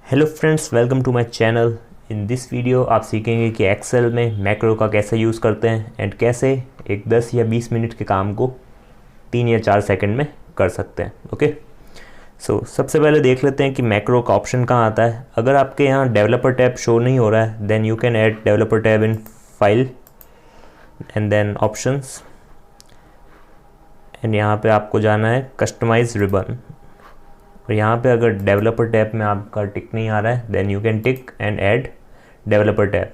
Hello friends, welcome to my channel. In this video आप सीखेंगे कि एक्सेल में मैक्रो का कैसे यूज़ करते हैं एंड कैसे एक 10 या 20 मिनट के काम को 3 या 4 सेकंड में कर सकते हैं। ओके, सबसे पहले देख लेते हैं कि मैक्रो का ऑप्शन कहाँ आता है। अगर आपके यहाँ डेवलपर टैब शो नहीं हो रहा है then you can add developer tab in file and then options and यहाँ पे आपको जाना है कस्टमाइज रिबन। और यहाँ पे अगर डेवलपर टैब में आपका टिक नहीं आ रहा है then you can tick and add developer tab.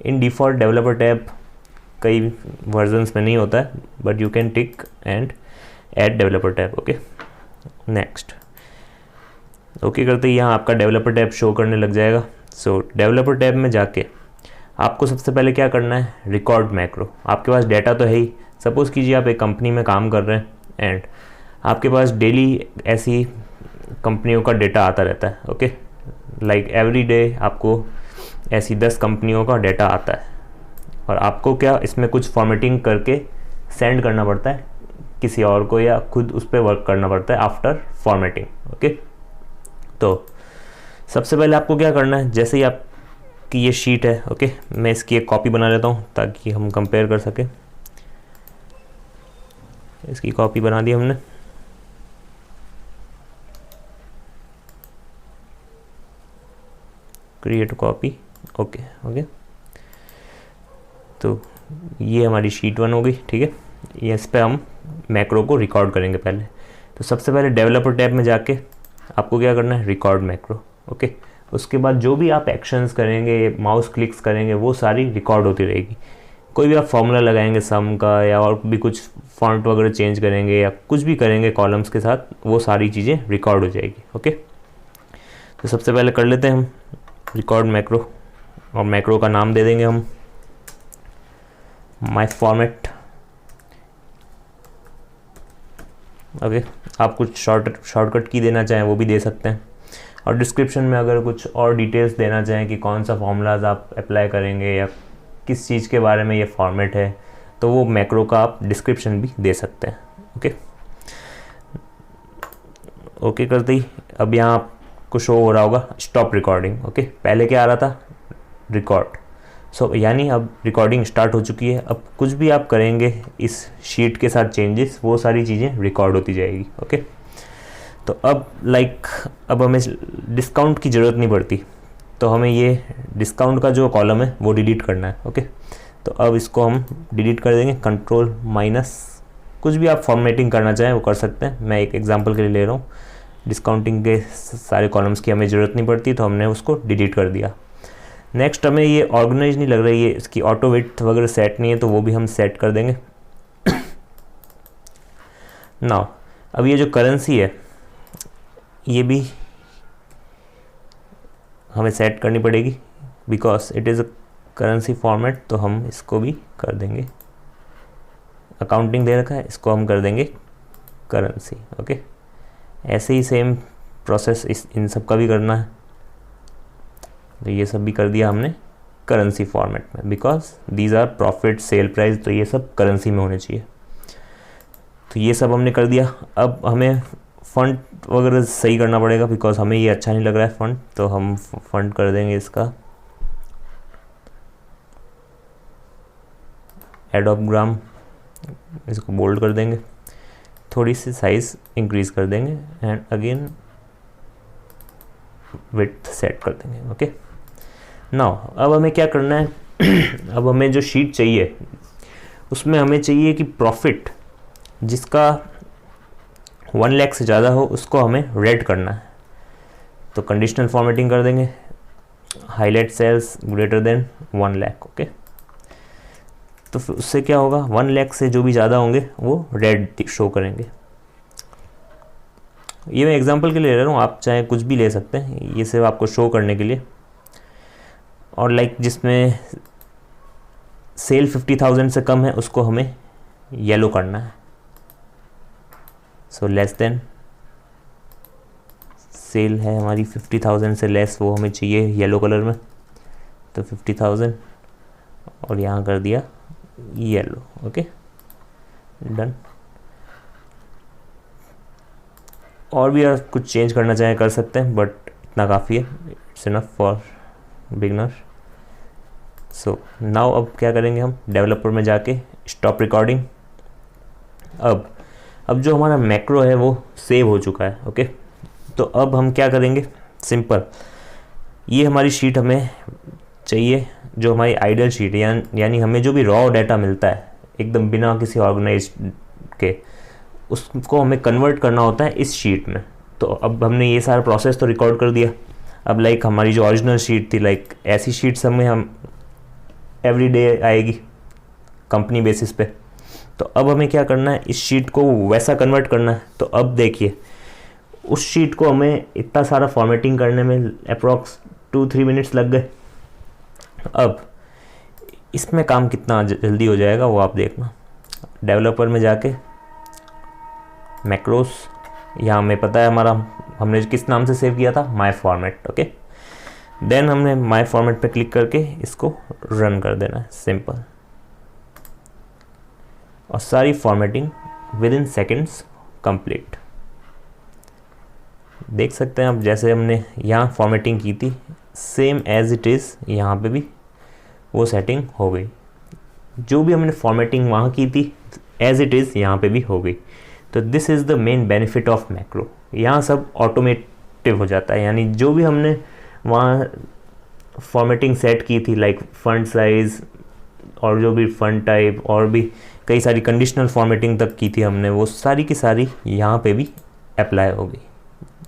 In default developer tab कई वर्जन्स में नहीं होता है but you can tick and add developer tab. Okay, next okay करते ही यहाँ आपका डेवलपर टैब शो करने लग जाएगा। डेवलपर टैब में जाके आपको सबसे पहले क्या करना है, रिकॉर्ड मैक्रो। आपके पास डाटा तो है ही। सपोज़ कीजिए आप एक कंपनी में काम कर रहे हैं एंड आपके पास डेली ऐसी कंपनियों का डेटा आता रहता है। ओके, लाइक एवरी डे आपको ऐसी 10 कंपनियों का डेटा आता है और आपको क्या इसमें कुछ फॉर्मेटिंग करके सेंड करना पड़ता है किसी और को या खुद उस पर वर्क करना पड़ता है आफ्टर फॉर्मेटिंग। ओके, तो सबसे पहले आपको क्या करना है, जैसे ही आपकी ये शीट है, ओके, मैं इसकी एक कॉपी बना लेता हूँ ताकि हम कंपेयर कर सकें। इसकी कॉपी बना दी हमने। Create copy. ओके, तो ये हमारी शीट 1 हो गई। ठीक है, ये इस पर हम मैक्रो को रिकॉर्ड करेंगे पहले। तो सबसे पहले डेवलपर टैब में जाके आपको क्या करना है, रिकॉर्ड मैक्रो। ओके, उसके बाद जो भी आप एक्शंस करेंगे, माउस क्लिक्स करेंगे, वो सारी रिकॉर्ड होती रहेगी। कोई भी आप फॉर्मूला लगाएंगे सम का या और भी कुछ फॉन्ट वगैरह चेंज करेंगे या कुछ भी करेंगे कॉलम्स के साथ, वो सारी चीज़ें रिकॉर्ड हो जाएगी। ओके, तो सबसे पहले कर लेते हैं हम रिकॉर्ड मैक्रो और मैक्रो का नाम दे देंगे हम माय फॉर्मेट। ओके, आप कुछ शॉर्टकट की देना चाहें वो भी दे सकते हैं और डिस्क्रिप्शन में अगर कुछ और डिटेल्स देना चाहें कि कौन सा फॉर्मूलाज आप अप्लाई करेंगे या किस चीज़ के बारे में ये फॉर्मेट है तो वो मैक्रो का आप डिस्क्रिप्शन भी दे सकते हैं। ओके करते ही अब यहाँ आपको शो हो रहा होगा स्टॉप रिकॉर्डिंग। ओके, पहले क्या आ रहा था, रिकॉर्ड। यानी अब रिकॉर्डिंग स्टार्ट हो चुकी है। अब कुछ भी आप करेंगे इस शीट के साथ चेंजेस, वो सारी चीज़ें रिकॉर्ड होती जाएगी। ओके, तो अब अब हमें डिस्काउंट की ज़रूरत नहीं पड़ती, तो हमें ये डिस्काउंट का जो कॉलम है वो डिलीट करना है। ओके, तो अब इसको हम डिलीट कर देंगे, कंट्रोल माइनस। कुछ भी आप फॉर्मेटिंग करना चाहें वो कर सकते हैं, मैं एक एग्जांपल के लिए ले रहा हूँ। डिस्काउंटिंग के सारे कॉलम्स की हमें ज़रूरत नहीं पड़ती तो हमने उसको डिलीट कर दिया। नेक्स्ट हमें ये ऑर्गेनाइज नहीं लग रही है, इसकी ऑटो विड्थ वगैरह सेट नहीं है तो वो भी हम सेट कर देंगे। नाउ अब ये जो करेंसी है ये भी हमें सेट करनी पड़ेगी because it is a currency format, तो हम इसको भी कर देंगे। अकाउंटिंग दे रखा है, इसको हम कर देंगे करेंसी। ओके, ऐसे ही सेम प्रोसेस इन सब का भी करना है। तो ये सब भी कर दिया हमने करेंसी फॉर्मेट में because these are profit sale price, तो ये सब करेंसी में होने चाहिए। तो ये सब हमने कर दिया। अब हमें फंड वगैरह सही करना पड़ेगा बिकॉज हमें ये अच्छा नहीं लग रहा है फंड, तो हम फंड कर देंगे इसका एडोबग्राम, इसको बोल्ड कर देंगे, थोड़ी सी साइज इंक्रीज कर देंगे एंड अगेन विड्थ सेट कर देंगे। ओके, नाउ अब हमें क्या करना है अब हमें जो शीट चाहिए उसमें हमें चाहिए कि प्रॉफिट जिसका 1 लाख से ज़्यादा हो उसको हमें रेड करना है। तो कंडीशनल फॉर्मेटिंग कर देंगे, highlight cells greater than 1 lakh. Okay, तो फिर उससे क्या होगा, 1 लाख से जो भी ज़्यादा होंगे वो रेड शो करेंगे। ये मैं एग्जांपल के लिए ले रहा हूँ, आप चाहे कुछ भी ले सकते हैं, ये सिर्फ आपको शो करने के लिए। और लाइक जिसमें सेल 50,000 से कम है उसको हमें येलो करना है। सो लेस देन, सेल है हमारी 50,000 से लेस, वो हमें चाहिए येलो कलर में, तो 50,000 और यहाँ कर दिया येलो। Okay, done. और भी आप कुछ चेंज करना चाहें कर सकते हैं, बट इतना काफ़ी है, it's enough for beginner. So now अब क्या करेंगे, हम डेवलपर में जाके स्टॉप रिकॉर्डिंग। अब जो हमारा मैक्रो है वो सेव हो चुका है। ओके, तो अब हम क्या करेंगे, सिंपल, ये हमारी शीट हमें चाहिए, जो हमारी आइडल शीट है, यानी हमें जो भी रॉ डाटा मिलता है एकदम बिना किसी ऑर्गेनाइज के, उसको हमें कन्वर्ट करना होता है इस शीट में। तो अब हमने ये सारा प्रोसेस तो रिकॉर्ड कर दिया। अब लाइक हमारी जो ओरिजिनल शीट थी, लाइक ऐसी शीट्स हम एवरी डे आएगी कंपनी बेसिस पे। तो अब हमें क्या करना है, इस शीट को वैसा कन्वर्ट करना है। तो अब देखिए, उस शीट को हमें इतना सारा फॉर्मेटिंग करने में अप्रॉक्स 2-3 मिनट्स लग गए। अब इसमें काम कितना जल्दी हो जाएगा वो आप देखना। डेवलपर में जाके मैक्रोस, यहाँ हमें पता है हमारा, हमने किस नाम से सेव किया था, माय फॉर्मेट। ओके, देन हमने माय फॉर्मेट पे क्लिक करके इसको रन कर देना है, सिंपल। और सारी formatting with in seconds complete. देख सकते हैं आप, जैसे हमने यहाँ फॉर्मेटिंग की थी सेम एज इट इज़ यहाँ पे भी वो सेटिंग हो गई। जो भी हमने फॉर्मेटिंग वहाँ की थी एज इट इज़ यहाँ पे भी हो गई। तो this is the main benefit of macro. यहाँ सब ऑटोमेटिव हो जाता है, यानी जो भी हमने वहाँ फॉर्मेटिंग सेट की थी, लाइक फंड साइज़ और जो भी फंड टाइप और भी कई सारी कंडीशनल फॉर्मेटिंग तक की थी हमने, वो सारी की सारी यहाँ पे भी अप्लाई हो गई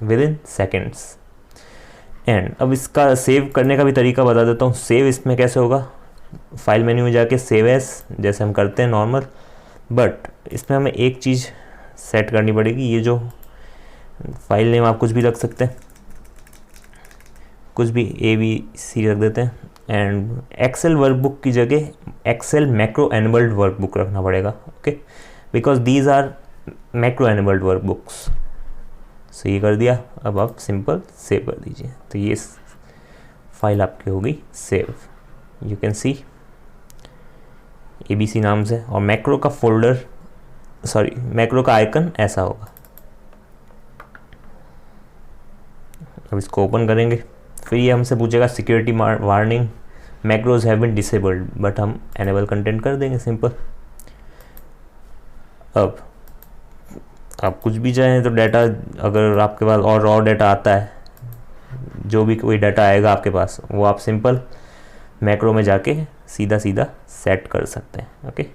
विद इन सेकेंड्स। एंड अब इसका सेव करने का भी तरीका बता देता हूँ। सेव इसमें कैसे होगा, फाइल मेन्यू में जाके सेव एज जैसे हम करते हैं नॉर्मल, बट इसमें हमें एक चीज़ सेट करनी पड़ेगी। ये जो फाइल नेम आप कुछ भी रख सकते हैं, कुछ भी ABC रख देते हैं। एंड एक्सेल वर्कबुक की जगह एक्सेल मैक्रो एनेबल्ड वर्कबुक रखना पड़ेगा। Okay, because these are macro enabled workbooks. So ये कर दिया। अब आप सिंपल सेव कर दीजिए, तो ये फाइल आपकी हो गई save. You can see ABC नाम से, और मैक्रो का फोल्डर, सॉरी मैक्रो का आइकन ऐसा होगा। अब इसको ओपन करेंगे, फिर ये हमसे पूछेगा security warning, macros have been disabled, but हम एनेबल कंटेंट कर देंगे, सिंपल। अब आप कुछ भी चाहें तो डाटा, अगर आपके पास और रॉ डाटा आता है, जो भी कोई डाटा आएगा आपके पास, वो आप सिंपल मैक्रो में जाके सीधा सीधा सेट कर सकते हैं। ओके।